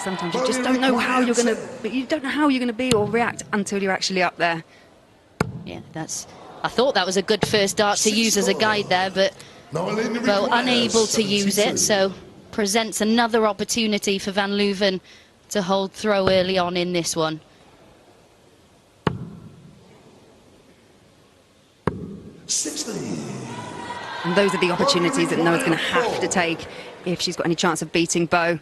sometimes you just don't know how you're going to be or react until you're actually up there. Yeah, I thought that was a good first dart to use as a guide there, but Bo unable to use it, so presents another opportunity for Van Leuven to hold throw early on in this one. And those are the opportunities that Noah's going to have to take if she's got any chance of beating Bo.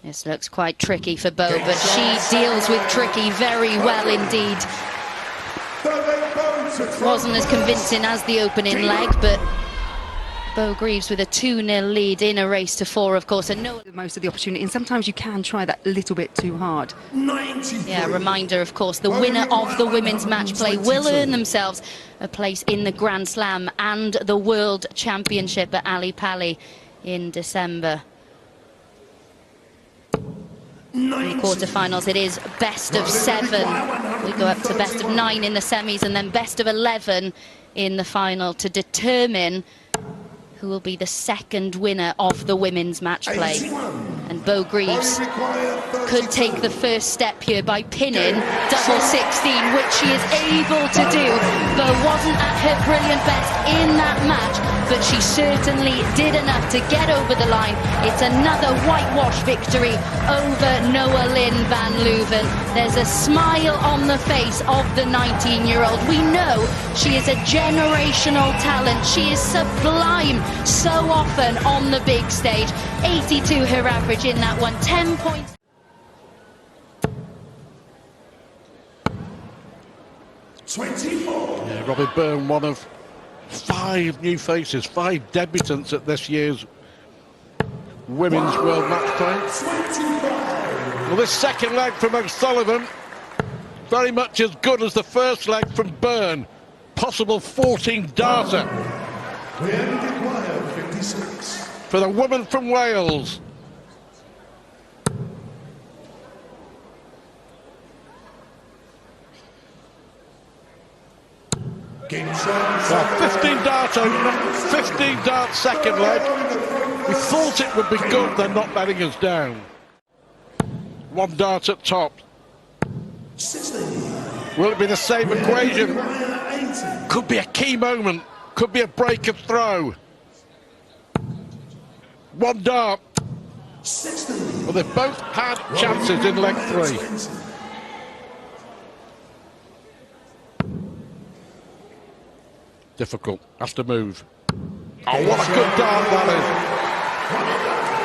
This looks quite tricky for Bo, but she deals with tricky very well indeed. Wasn't as convincing as the opening leg, but Bo Greaves with a 2-0 lead in a race to 4, of course, and no most of the opportunity, and sometimes you can try that a little bit too hard. Yeah, reminder, of course, the winner of the women's match play will earn themselves a place in the Grand Slam and the World Championship at Ali Pali in December. In the quarterfinals, it is best of 7. We go up to best of 9 in the semis and then best of 11 in the final to determine who will be the second winner of the women's match play. And Bo Greaves could take the first step here by pinning double 16, which she is able to do. Bo wasn't at her brilliant best in that match, but she certainly did enough to get over the line. It's another whitewash victory over Noah Lynn Van Leuven. There's a smile on the face of the 19-year-old. We know she is a generational talent. She is sublime so often on the big stage. 82 her average in that one, 10 points. Yeah, Robin Byrne, one of 5 new faces, 5 debutants at this year's Women's World Match Play. Well, this second leg from O'Sullivan, very much as good as the first leg from Byrne. Possible 14-darter. For the woman from Wales. Well, 15 dart second leg. We thought it would be good, they're not letting us down. 1 dart at top. Will it be the same equation? Could be a key moment, could be a break of throw. 1 dart. Well, they've both had chances in leg 3. Difficult, has to move. Oh, what a good dart that is.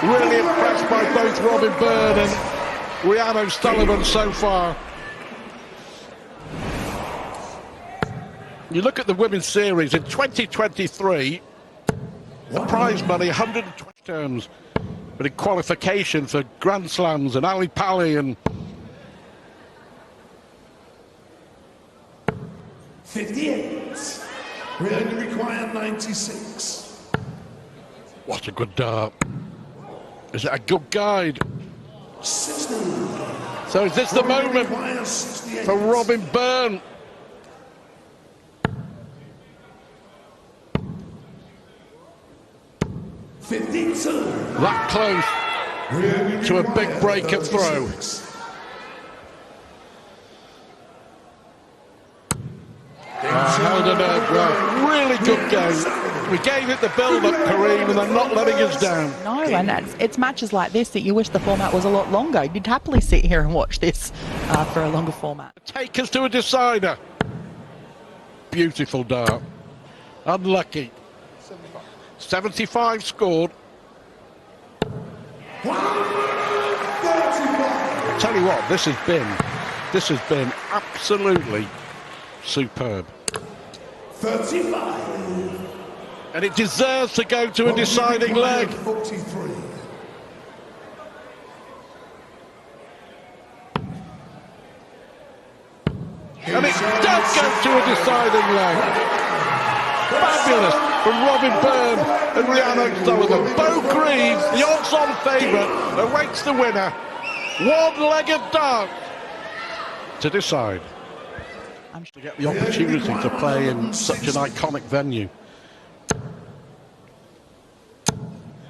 Really impressed by both Robin Byrne and Rhian O'Sullivan so far. You look at the women's series in 2023, the prize money 120 terms, but in qualification for Grand Slams and Ali Pali and 58. We only require 96. What a good dart. Is it a good guide? 60. So is this the moment for Robin Byrne? That close to a big break and throw. Held a nerve well. Really good game. We gave it the build-up, Kareem, and they're not letting us down. No, and it's matches like this that you wish the format was a lot longer. You'd happily sit here and watch this for a longer format. Take us to a decider. Beautiful dart. Unlucky. 75 scored. I'll tell you what, this has been absolutely superb. 35. And it deserves to go to a deciding leg. 43. And it does go to a deciding leg. Fabulous from Robin Byrne and Rhian O'Sullivan. Bo Greaves, the odds-on favourite, awaits the winner. 1-legged dart to decide. To get the opportunity to play in such an iconic venue.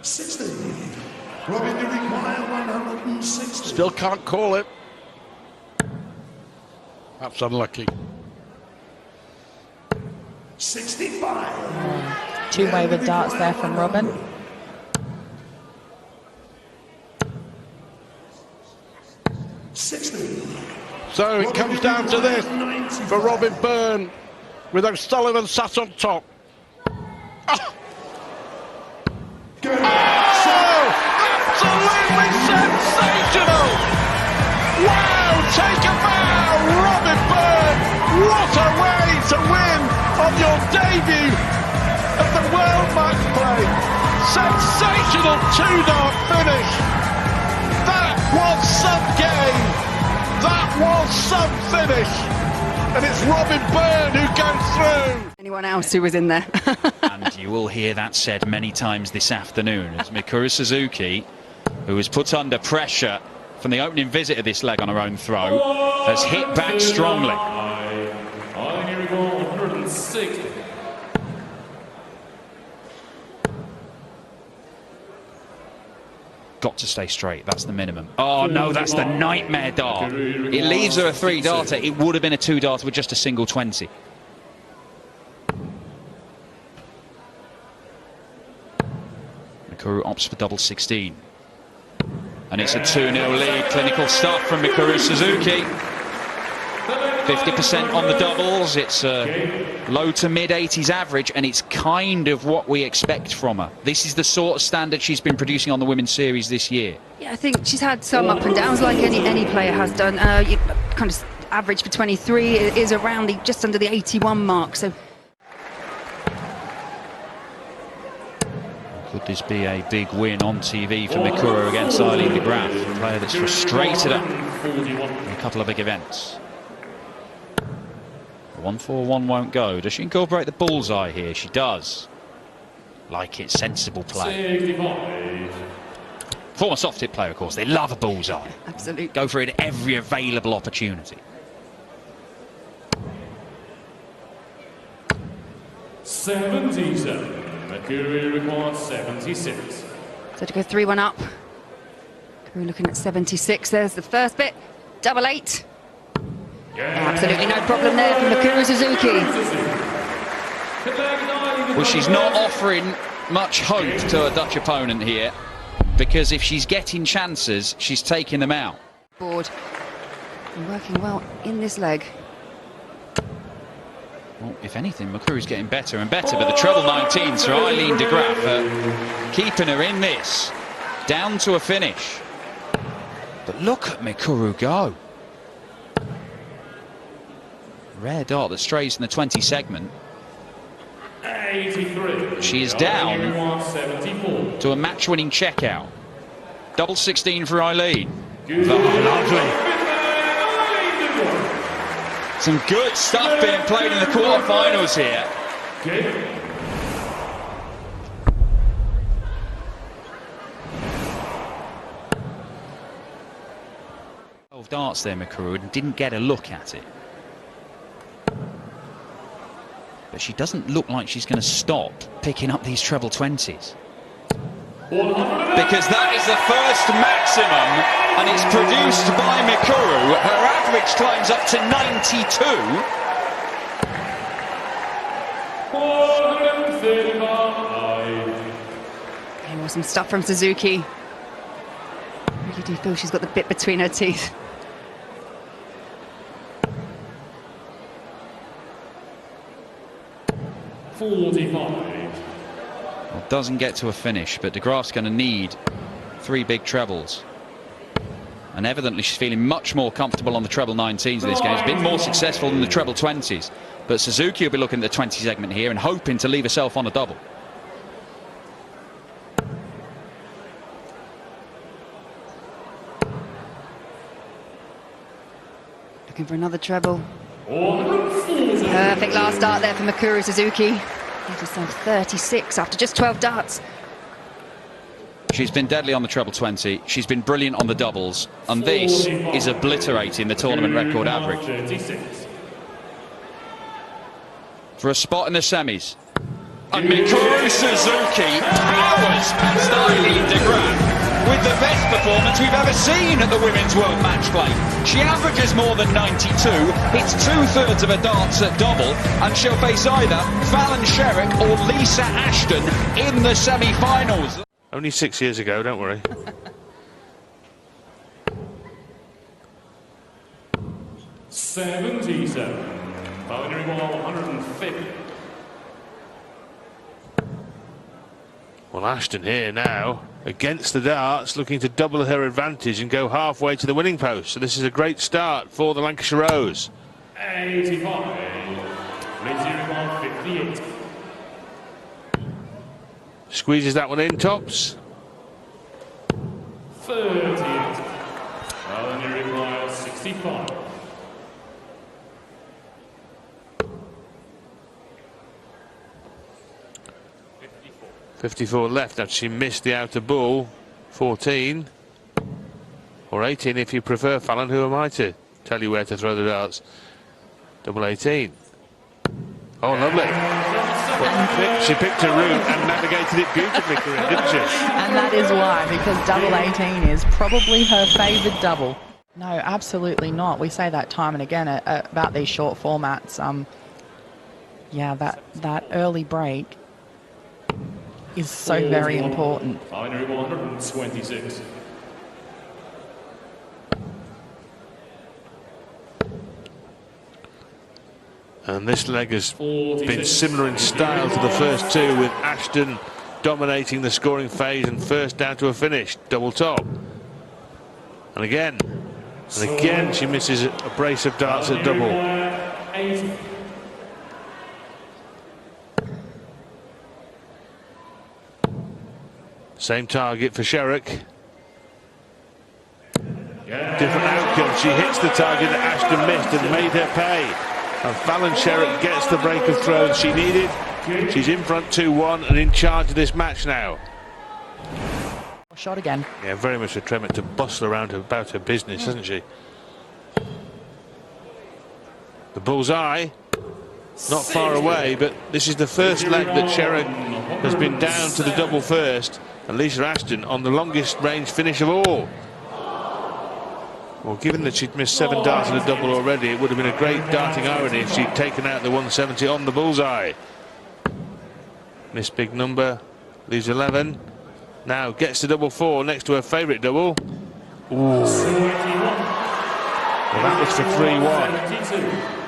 60. Robin, you require 160. Still can't call it. That's unlucky. 65. Two wavered darts there from Robin. So it comes down to this for Robin Byrne, with O'Sullivan sat on top. Oh! Absolutely sensational! Wow, take a bow, Robin Byrne! What a way to win on your debut at the World Matchplay! Sensational two-dart finish! That was some game! That was some finish! And it's Robin Byrne who goes through! Anyone else who was in there? And you will hear that said many times this afternoon as Mikuru Suzuki, who was put under pressure from the opening visit of this leg on her own throw, has hit back strongly. Got to stay straight, that's the minimum. Oh no, that's the nightmare dart. It leaves her a 3-darter. It would have been a 2-darter with just a single 20. Mikuru opts for double 16. And it's a 2-0 lead. Clinical stuff from Mikuru Suzuki. 50% on the doubles. It's a low to mid 80s average, and it's kind of what we expect from her. This is the sort of standard she's been producing on the Women's Series this year. Yeah, I think she's had some up and downs like any player has done. Kind of average for 23 is around just under the 81 mark. So could this be a big win on TV for Mikuru against Eileen de Graaf, a player that's frustrated her in a couple of big events? 1-4-1 won't go. Does she incorporate the bullseye here? She does. Like it, sensible play. Former soft hit player, of course. They love a bullseye. absolutely. Go for it at every available opportunity. 77. Mikuru requires 76. So to go 3-1 up. We're looking at 76. There's the first bit. Double 8. Absolutely no problem there for Mikuru Suzuki. Well, she's not offering much hope to a Dutch opponent here, because if she's getting chances, she's taking them out. Board. And working well in this leg. Well, if anything, Mikuru's getting better and better, but the treble 19s for Eileen de Graaf keeping her in this, down to a finish. But look at Mikuru go. Rare dart that strays in the 20 segment. 83. She is down to a match-winning checkout. Double 16 for Eileen. Oh, lovely. Some good stuff being played in the quarterfinals here. 12 darts there, Mikuru, and didn't get a look at it. But she doesn't look like she's going to stop picking up these treble 20s. Because that is the first maximum, and it's produced by Mikuru. Her average climbs up to 92. 435. Awesome stuff from Suzuki. Really do feel she's got the bit between her teeth. Well, doesn't get to a finish, but de Graaf's going to need 3 big trebles. And evidently she's feeling much more comfortable on the treble 19s in this game. She's been more successful than the treble 20s. But Suzuki will be looking at the 20 segment here and hoping to leave herself on a double. Looking for another treble. Perfect last dart there for Mikuru Suzuki. He's herself 36 after just 12 darts. She's been deadly on the treble 20. She's been brilliant on the doubles. And this is obliterating the tournament record average. 36. For a spot in the semis. And Mikuru Suzuki powers past with the best performance we've ever seen at the Women's World Matchplay. She averages more than 92, hits 2/3 of her darts at double, and she'll face either Fallon Sherrick or Lisa Ashton in the semi-finals. Only 6 years ago, don't worry. 77. Boundary wall 150. Well, Ashton here now, against the darts, looking to double her advantage and go halfway to the winning post. So this is a great start for the Lancashire Rose. 85. Boundary wall 58. Squeezes that one in, tops. 38. Boundary wall 65. 54 left after she missed the outer ball. 14 or 18 if you prefer, Fallon. Who am I to tell you where to throw the darts? Double 18. Oh, lovely. Well, she picked her route and navigated it beautifully, Corinne, didn't she? And that is why, because double 18 is probably her favoured double. No, absolutely not. We say that time and again about these short formats. Yeah, that early break is so very important. Boundary wall 126. And this leg has been similar in style to the first two, with Ashton dominating the scoring phase and first down to a finish, double top. And again she misses a brace of darts at double. 80. Same target for Sherrick. Different outcome. She hits the target that Ashton missed and made her pay. And Fallon Sherrick gets the break of throws she needed. She's in front 2-1 and in charge of this match now. Shot again. Yeah, very much determined to bustle around about her business, hasn't she? The bullseye, not far away, but this is the first leg that Sherrick has been down to the double first, and Lisa Ashton on the longest range finish of all. Well, given that she'd missed 7 darts in a double already, it would have been a great darting irony if she'd taken out the 170 on the bullseye. Missed big number, leaves 11. Now gets to double 4 next to her favourite double. Ooh. Well, that was for 3-1.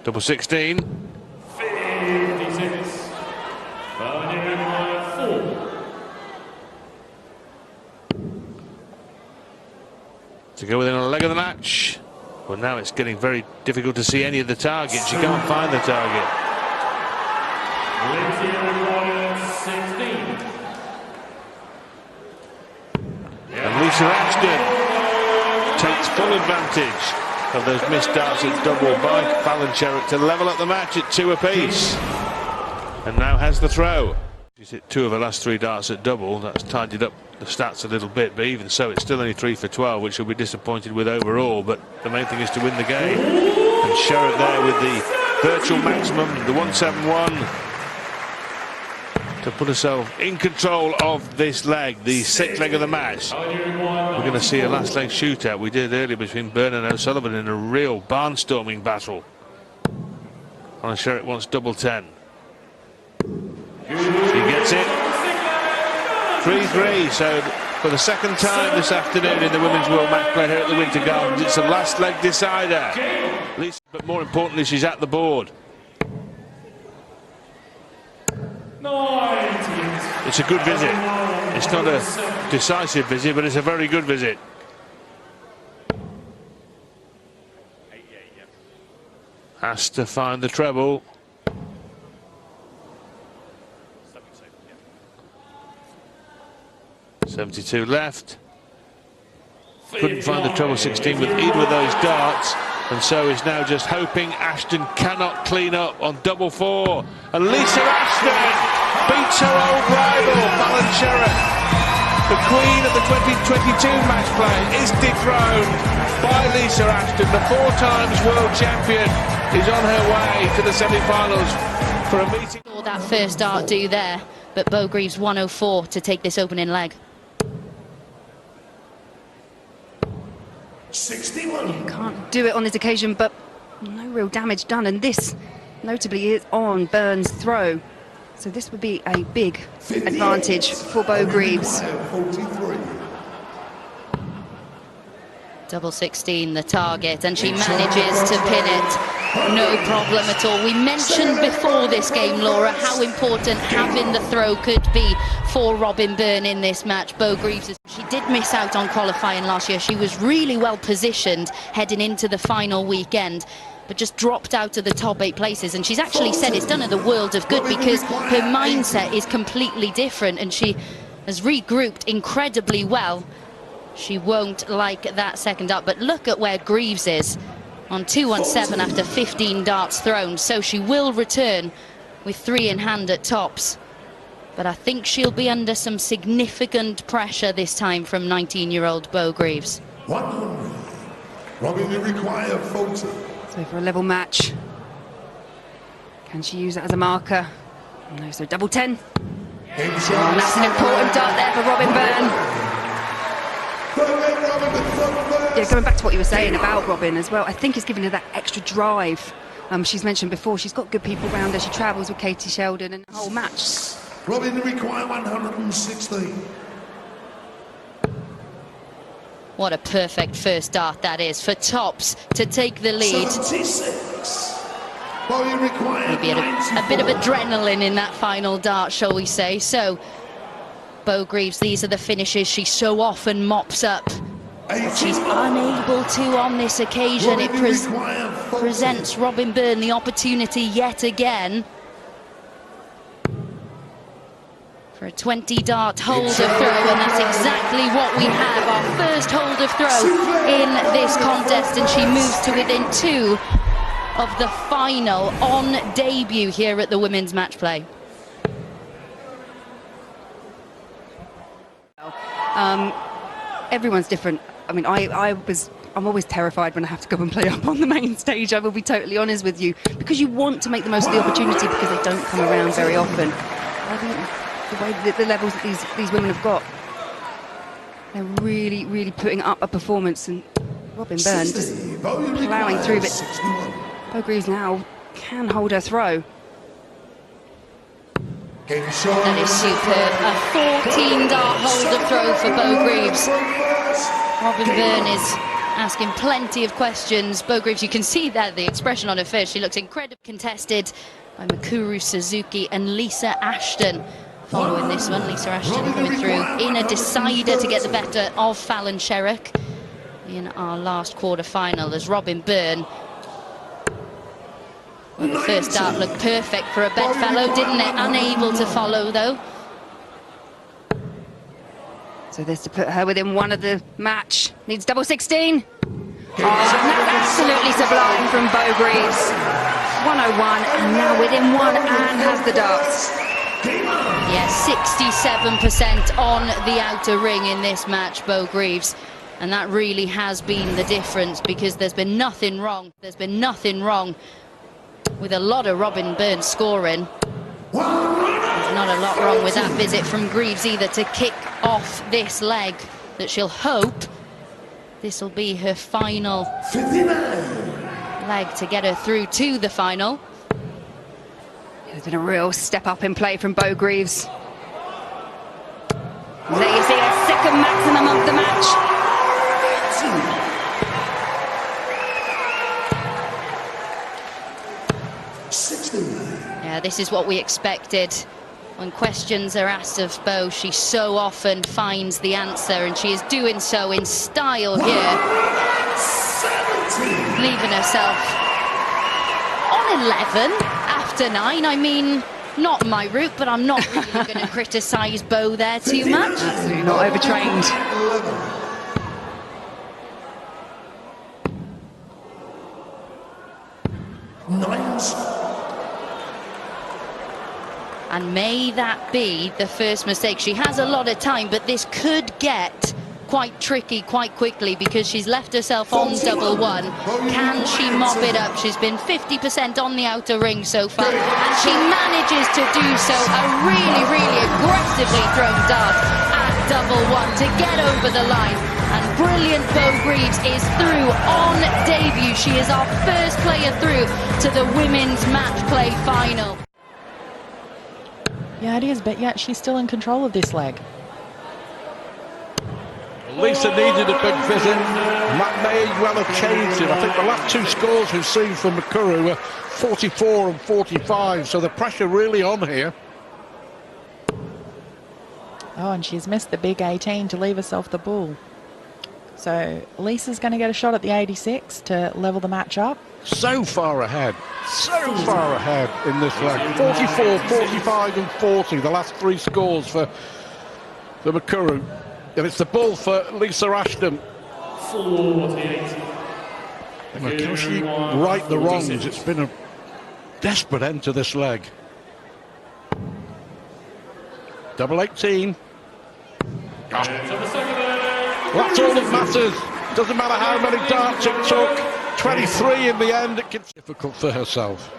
Double 16. 56. Boundary wall 4. To go within a leg of the match. Well, now it's getting very difficult to see any of the targets. You can't find the target. 16. And Lisa Ashton takes full advantage of those missed darts at double by Fallon Sherrick to level up the match at 2 apiece. And now has the throw. She's hit 2 of her last 3 darts at double. That's tidied up the stats a little bit, but even so it's still only 3 for 12, which she'll be disappointed with overall. But the main thing is to win the game. And Sherrick there with the virtual maximum, the 171, to put herself in control of this leg, the 6th leg of the match. We're going to see a last leg shootout. We did earlier between Byrne and O'Sullivan in a real barnstorming battle. And Sherrick wants double 10. She gets it. 3-3. So for the second time this afternoon in the Women's World Matchplay here at the Winter Gardens, it's a last leg decider. But more importantly, she's at the board. 90. It's a good visit. It's not a decisive visit, but it's a very good visit. Has to find the treble. .72 left. Couldn't find the treble 16 with either of those darts, and so is now just hoping Ashton cannot clean up on double 4. And Lisa Ashton beats her old rival, Fallon Sherrick. The queen of the 2022 match play is dethroned by Lisa Ashton, the 4 times world champion. is on her way to the semi-finals for a meeting. Saw that first dart do there, but Bo Greaves 104 to take this opening leg. 61. Can't do it on this occasion, but no real damage done. And this, notably, is on Burns' throw. So this would be a big advantage for Bo Greaves. 43. Double 16 the target, and she manages to pin it. No problem at all. We mentioned before this game, Laura, how important having the throw could be for Robin Byrne in this match. Bo Greaves, she did miss out on qualifying last year. She was really well positioned heading into the final weekend, but just dropped out of the top 8 places. And she's actually said it's done her the world of good because her mindset is completely different, and she has regrouped incredibly well. She won't like that second up, but look at where Greaves is on 217 after 15 darts thrown. So she will return with 3 in hand at tops, but I think she'll be under some significant pressure this time from 19-year-old Bo Greaves. 100. Robin, you require 40. So for a level match, can she use that as a marker? No, so double 10. And that's an important dart there for Robin Byrne. Yeah, going back to what you were saying about Robin as well, I think it's given her that extra drive. She's mentioned before, she's got good people around her. She travels with Katie Sheldon and the whole match. Robin, you require 116. What a perfect first dart that is for tops to take the lead. 76. Well, you require Maybe a bit of adrenaline in that final dart, shall we say. So, Bo Greaves, these are the finishes she so often mops up. She's unable to on this occasion. It presents Robin Byrne the opportunity yet again for a 20-dart hold of throw, and that's exactly what we have. Our first hold of throw in this contest, and she moves to within 2 of the final on debut here at the Women's Matchplay. Everyone's different. I mean, I'm always terrified when I have to go and play up on the main stage. I will be totally honest with you, because you want to make the most of the opportunity, because they don't come around very often. I think the way that the levels that these women have got, they're really putting up a performance, and Robin Byrne just ploughing through. But Bo Greaves now can hold her throw. That is superb. A 14-dart hold of throw for Bo Greaves. Robin Byrne is asking plenty of questions. Bo Greaves, you can see that the expression on her face. She looks incredibly contested by Mikuru Suzuki and Lisa Ashton. Following this one, Lisa Ashton coming through in a decider to get the better of Fallon Sherrock in our last quarter-final, as Robin Byrne. Well, the first dart looked perfect for a bedfellow, didn't it? Unable to follow, though. So this to put her within 1 of the match. Needs double 16. Oh, that's absolutely sublime from Bo Greaves. 101, and now within 1 and has the darts. Yeah, 67% on the outer ring in this match, Bo Greaves. And that really has been the difference, because there's been nothing wrong. There's been nothing wrong with a lot of Robin Byrne scoring. There's not a lot wrong with that visit from Greaves either to kick off this leg, that she'll hope this will be her final leg to get her through to the final. There's been a real step up in play from Bo Greaves. There you see a second maximum of the match. Yeah, this is what we expected. When questions are asked of Bo, she so often finds the answer, and she is doing so in style here. Leaving herself on 11 after 9. I mean, not my route, but I'm not really going to criticise Bo there too much. Absolutely not overtrained. And may that be the first mistake. She has a lot of time, but this could get quite tricky quite quickly because she's left herself on double one. Can she mop it up? She's been 50% on the outer ring so far, and she manages to do so. A really, really aggressively thrown dart at double one to get over the line. And brilliant Bo Greaves is through on debut. She is our first player through to the women's match play final. Yeah, it is, but yet she's still in control of this leg. Lisa needed a big visit. That may well have changed it. I think the last two scores we've seen from Makuru were 44 and 45, so the pressure really on here. Oh, and she's missed the big 18 to leave herself the ball. So Lisa's going to get a shot at the 86 to level the match up. So far ahead in this leg. 44, 45 and 40, the last three scores for Makuru. And it's the ball for Lisa Ashton. 48. Well, can she right the wrongs? It's been a desperate end to this leg. Double 18. That's all that matters. Doesn't matter how many darts it took. 23 in the end. It gets difficult for herself.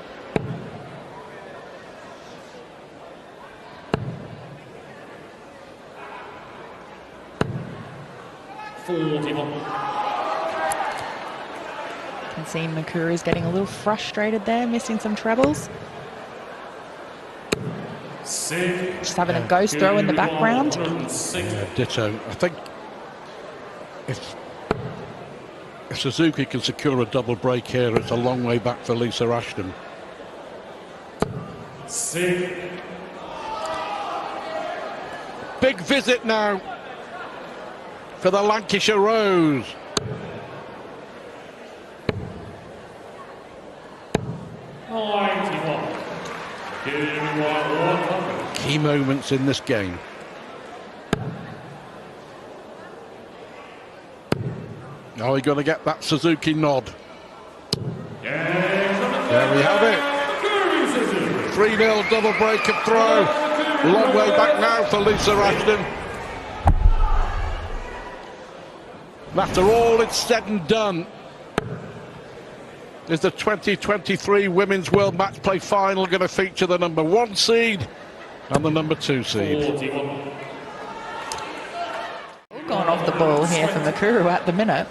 Can see Makuru is getting a little frustrated there, missing some trebles. Just having a ghost throw in the background. Yeah, ditto. I think if Suzuki can secure a double break here, it's a long way back for Lisa Ashton. Big visit now for the Lancashire Rose. Key moments in this game. Are we going to get that Suzuki nod? There we have it. 3-0 double break of throw. Long way back now for Lisa Ashton. After all it's said and done, is the 2023 Women's World Match Play Final going to feature the number 1 seed and the number 2 seed. Gone off the ball here for Makuru at the minute.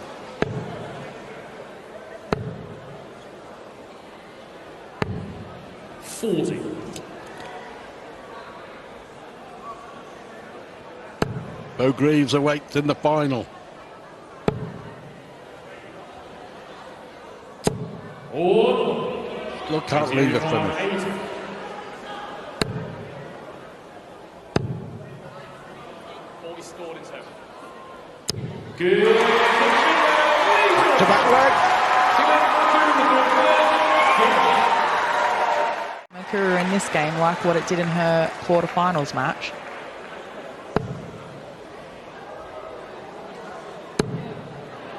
Bo Greaves awaits in the final. Still can't leave a finish. Good. To back leg. Makuru in this game like what it did in her quarterfinals match.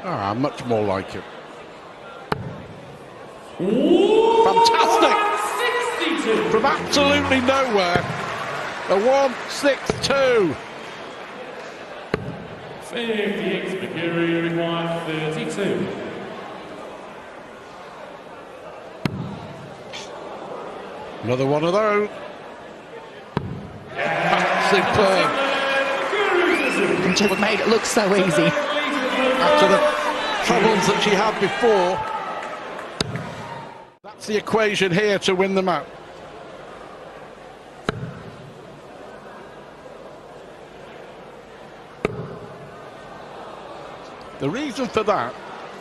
Ah, much more like it. Fantastic! From absolutely nowhere. A 1-6-2. 58, Makuru required 32. Another one of those. Superb. And just made it look so easy. After the troubles that she had before. That's the equation here to win the match. The reason for that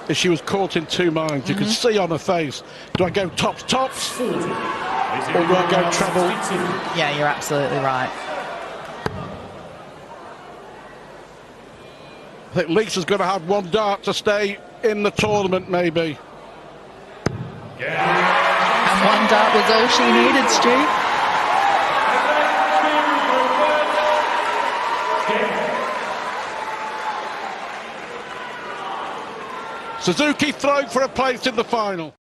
is she was caught in two minds. You could see on her face, do I go tops, or do I go treble? Yeah, you're absolutely right. I think Lisa's going to have one dart to stay in the tournament, maybe. And one dart was all she needed, Stu. Suzuki thrown for a place in the final.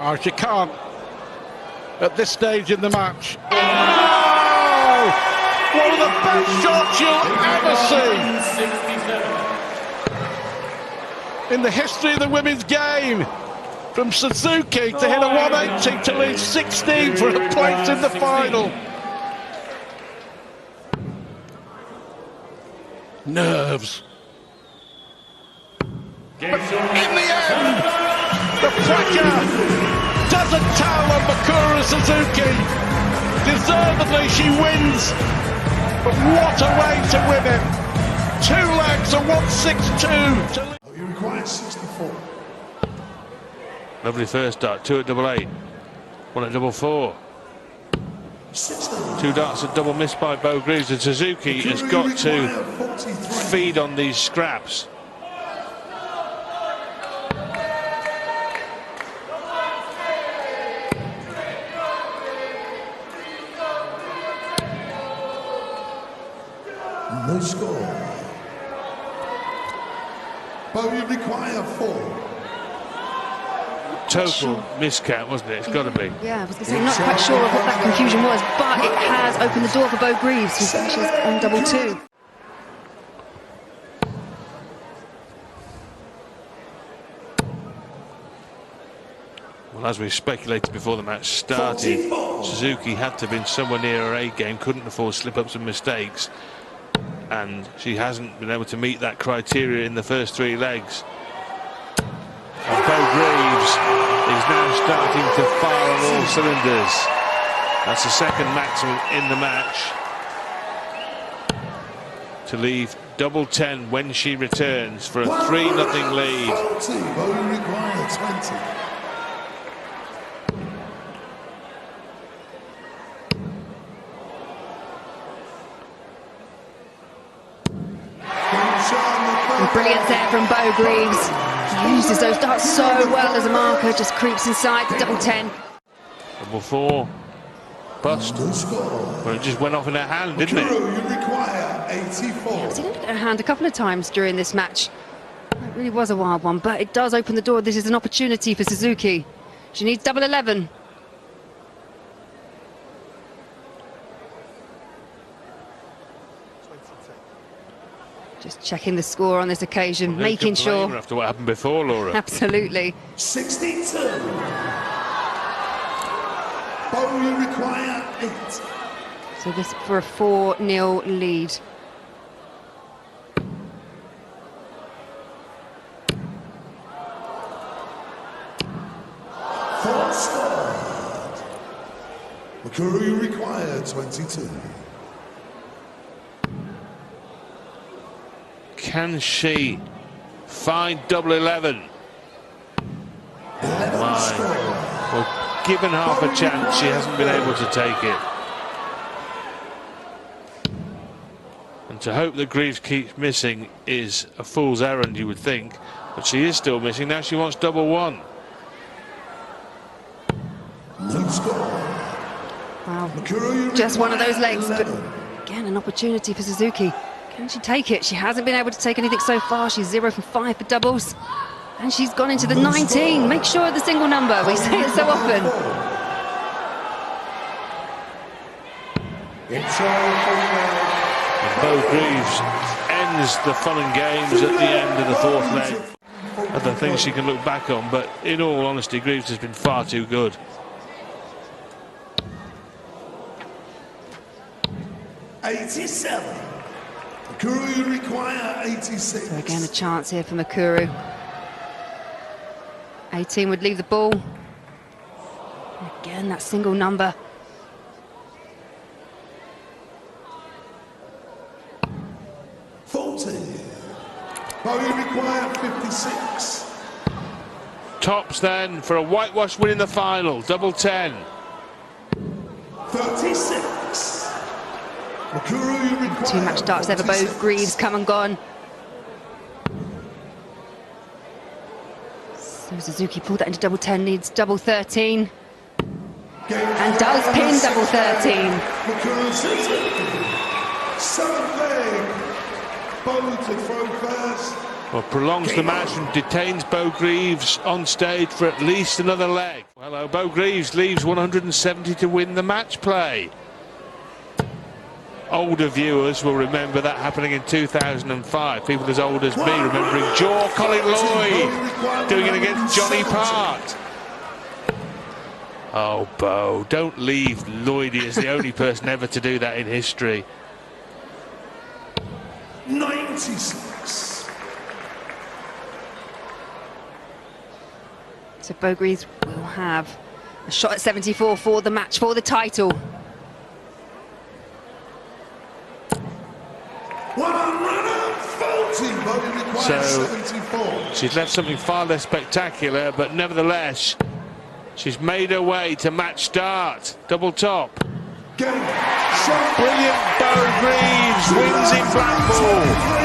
Oh, she can't. At this stage in the match. Oh! One of the best shots you'll ever see in the history of the women's game. From Suzuki to hit a 180 to lead 16 for a place in the final. Nerves. But in the end, the pressure doesn't tell on Mikuru Suzuki. Deservedly she wins, but what a way to win it. 2 legs, a 162. You require 64. Lovely first dart, 2 at double 8, 1 at double 4. 2 darts at double missed by Bo Greaves, and Suzuki has got to feed on these scraps. No score. Bo, you require 4. Total miscount, wasn't it? It's got to be. Yeah, I was going to say, I'm not quite sure of what that confusion was, but it has opened the door for Bo Greaves, who's actually on double 2. Well, as we speculated before the match started, Suzuki had to have been somewhere near her A game, couldn't afford slip-ups and mistakes, and she hasn't been able to meet that criteria in the first 3 legs. And Bo Greaves is now starting to fire on all cylinders. That's the second maximum in the match. To leave double 10 when she returns for a 3-0 lead. Bo, you require 20. Brilliant there from Bo Greaves. He uses those darts so well as a marker, just creeps inside the double 10. Double 4. Bust. Well, it just went off in her hand, didn't it? You require 84. Yeah, she did look at her hand a couple of times during this match. It really was a wild one, but it does open the door. This is an opportunity for Suzuki. She needs double 11. Just checking the score on this occasion, making sure. After what happened before, Laura. Absolutely. 62. Bo, you require 8. So this for a 4-0 lead. Mikuru, you require 22. Can she find double 11? Well, given half a chance, she hasn't been able to take it. And to hope that Greaves keeps missing is a fool's errand, you would think. But she is still missing. Now she wants double 1. No score. Wow. Mikuru, you Just one of those legs, 11. but again, an opportunity for Suzuki. Can she take it? She hasn't been able to take anything so far. She's 0 from 5 for doubles. And she's gone into the 19. Make sure of the single number. We say it so often. And Bo Greaves ends the fun and games at the end of the 4th leg. Other things she can look back on, but in all honesty, Greaves has been far too good. 87. Mikuru, you require 86. So again, a chance here for Mikuru. 18 would leave the ball. Again, that single number. Bo, you require 56. Tops then for a whitewash win in the final. Double 10. 36. Mikuru, you require 2 match darts ever. Bo Greaves come and gone. So Suzuki pulled that into double 10, needs double 13. And does pin double 13. Mikuru, 7th leg. Bo to throw first. Well, prolongs the match and detains Bo Greaves on stage for at least another leg. Hello, Bo Greaves leaves 170 to win the match play. Older viewers will remember that happening in 2005. People as old as me remembering Colin Lloyd doing it against Johnny Part. Oh, Bo, don't leave Lloydie as the only person ever to do that in history. 96. So Bo Greaves will have a shot at 74 for the match, for the title. 140. Bogey requires 74. She's left something far less spectacular, but nevertheless, she's made her way to match start. Double top. Brilliant Bo Greaves wins in Blackpool.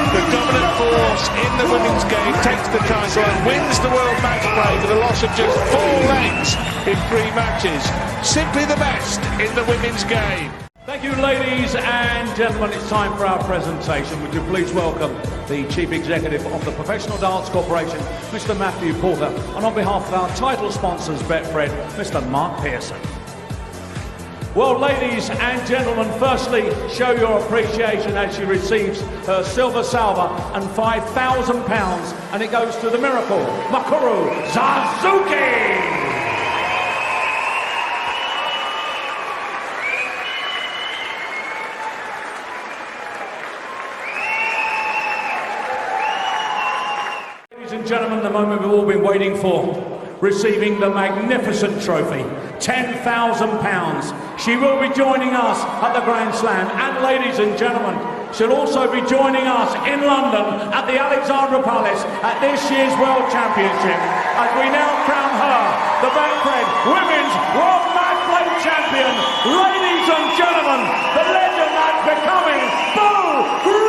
The dominant force in the women's game takes the title and wins the World Match Play with a loss of just 4 legs in 3 matches. Simply the best in the women's game. Thank you, ladies and gentlemen. It's time for our presentation. Would you please welcome the Chief Executive of the Professional Dance Corporation, Mr. Matthew Porter, and on behalf of our title sponsors, Betfred, Mr. Mark Pearson. Well, ladies and gentlemen, firstly, show your appreciation as she receives her silver salver and £5,000, and it goes to the Miracle, Makuru Zazuki. Ladies and gentlemen, the moment we've all been waiting for. Receiving the magnificent trophy, £10,000. She will be joining us at the Grand Slam, and ladies and gentlemen, she'll also be joining us in London at the Alexandra Palace at this year's World Championship, as we now crown her the Betfred Women's World Match Play Champion. Ladies and gentlemen, the legend that's becoming Bo Greaves.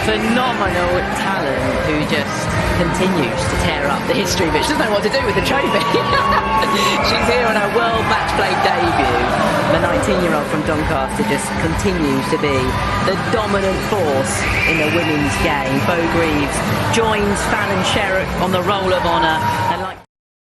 Phenomenal talent who just continues to tear up the history, but she doesn't know what to do with the trophy. She's here on her World Match Play debut. The 19-year-old from Doncaster just continues to be the dominant force in the women's game. Bo Greaves joins Fallon Sherrock on the Roll of Honour.